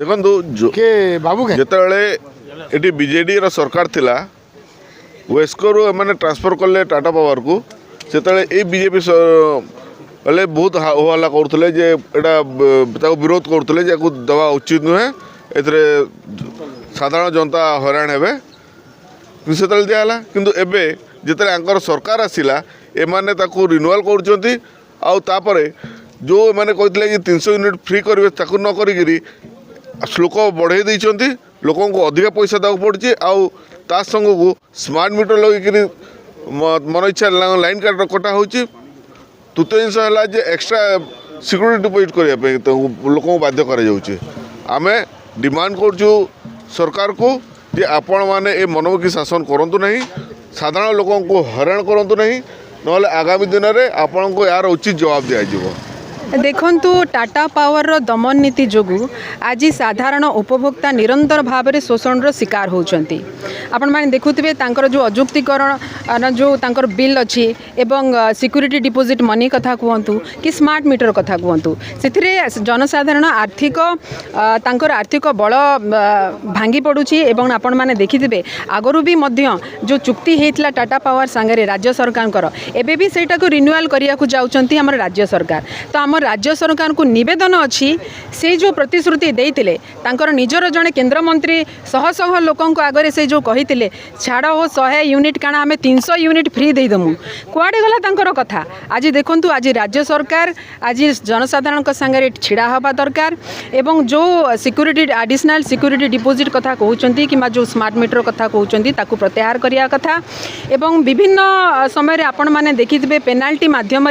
देखो के बाबू के जिते बीजेडी सरकार थिला वेस्को रु मैंने ट्रांसफर कले टाटा पावर को से बीजेपी वाले बहुत हल्ला करते विरोध करते दवा उचित नुहे ए साधारण जनता हैरान हे से दिहला किंतु एबे जिते आंकर सरकार आसिला एमाने रिन्यूअल कर जो मैंने कहते कि 300 यूनिट फ्री करेंगे ताकू न करी शुल्क बढ़े देती लोकों को अधिक पैसा देवाक पड़ी आ संग को स्मार्ट मीटर लगे मन इच्छा लाइन कार्ड कटा हो तृतीय जिनस है एक्सट्रा सिक्यूरीटी डिपोजिट करने लोक बाध्य करें डिमांड करुँ सरकार को जे आपण मैंने ए मनमुखी शासन करूँ ना साधारण लोकों को हैरान करूँ ना ना आगामी दिन में आपण को यार उचित जवाब दिज्व। देखंतु टाटा पावर रो दमन नीति जोगु आज साधारण उपभोक्ता निरंतर भाव में शोषण रो शिकार होउचंती। आपण माने देखुथिबे तांकर जो अजुक्तिकरण जो तांकर बिल अच्छी एवं सिक्यूरीटी डिपोजिट मनी कथा कहतु कि स्मार्ट मीटर कथा कहतु से जनसाधारण आर्थिक तांकर आर्थिक बल भांगी पड़ुछि एवं आपण माने देखिथिबे आगरु भी मध्य जो चुक्ति हेतला टाटा पावर संगे राज्य सरकार एबे भी सेटा को रिन्यूअल करिया को जाउचंती हमर राज्य सरकार। तो आम राज्य सरकार को निवेदन अच्छी से जो प्रतिश्रुति देते तांकर निजर जड़े केन्द्रमंत्री शह शह लोकों आगे से जो कही छाड़ हो 100 यूनिट काना आम 300 यूनिट फ्री देदेमु कुआड़े गला तांकर कथा। आज देखंतु आज राज्य सरकार आज जनसाधारण संगे छिड़ा हवा दरकार एवं जो सिक्यूरीटी एडिशनल सिक्यूरीटी डिपोजिट कथा कहते कि जो स्मार्ट मीटर कथा कहते ताकू प्रत्याहार करिया कथा एवं विभिन्न समय आपण माने देखिथिबे पेनाल्टी माध्यम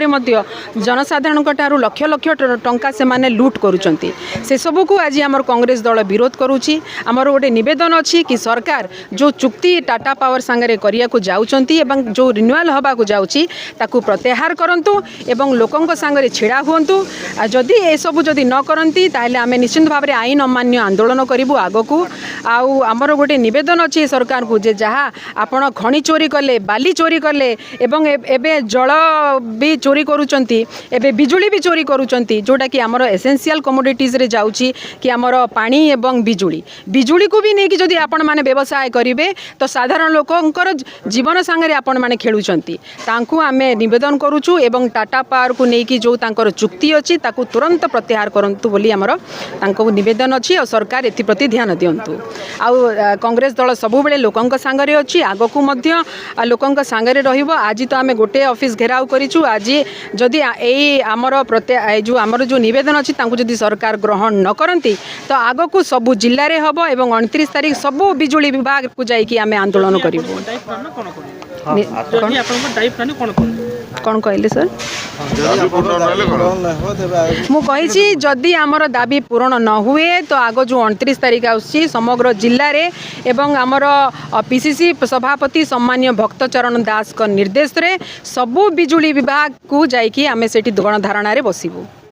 जनसाधारण लक्ष लक्ष टंका से माने लूट करुचंती से सबू को आज आमर कांग्रेस दल विरोध करुची। आमर गोटे निवेदन अच्छी कि सरकार जो चुक्ति टाटा पावर सांगरे करिया को जाउचंती एवं जो रिन्यूअल हवा को जाउची ताकू प्रत्याहार करंतु एवं लोकंक सांगरे छिड़ा हुंतु। जदि ए सबू जदि न करंती ताहले आमे निश्चित भाव में आईन अमान्य आंदोलन करिवु आगकू। आउ आमर गोटे निवेदन अच्छी सरकार को जे जहाँ आपण खनि चोरी कले बाली चोरी कले एवं एबे जल भी चोरी करुचंती एबे बिजुली भी चोरी करुचंती जोटा कि आमर एसेंशियल कमोडिटीज रे जाउची कि आमर पानी एवं बिजुली को भी नहीं कि जदि आपण माने व्यवसाय करिवे तो साधारण लोकंकर जीवन सांगरे आपण माने खेलुचंती तांकू आमे निवेदन करूछु एवं टाटा पावर को नहीं कि जो तांकर चुक्ति अछि ताकू तुरंत प्रत्याहार करंतु बोली आमर तांको निवेदन अछि और सरकार एथि प्रति ध्यान दियंतु। आउ कांग्रेस दल सबु बेले लोकंक सांगरे अछि आगकू मध्य लोकंक सांगरे रहिबो। आज तो आमे गोटे ऑफिस घेराव करिछु आज जदि एई आमर जो आमर जो निवेदन अच्छी जदि सरकार ग्रहण न करती तो आग को सबू जिले में हम एवं 29 तारीख सबू बिजुली विभाग को जाकि आम आंदोलन करूँ। कौन कहले सर मुझे जदि आमर दाबी पूरण न हुए तो आग जो 29 तारीख आसी समग्र जिले में एवं आमर पीसीसी सभापति सम्मान्य भक्तचरण दास निर्देश रे सबू बिजुली विभाग को जाकि आम से गणधारणा बसबू।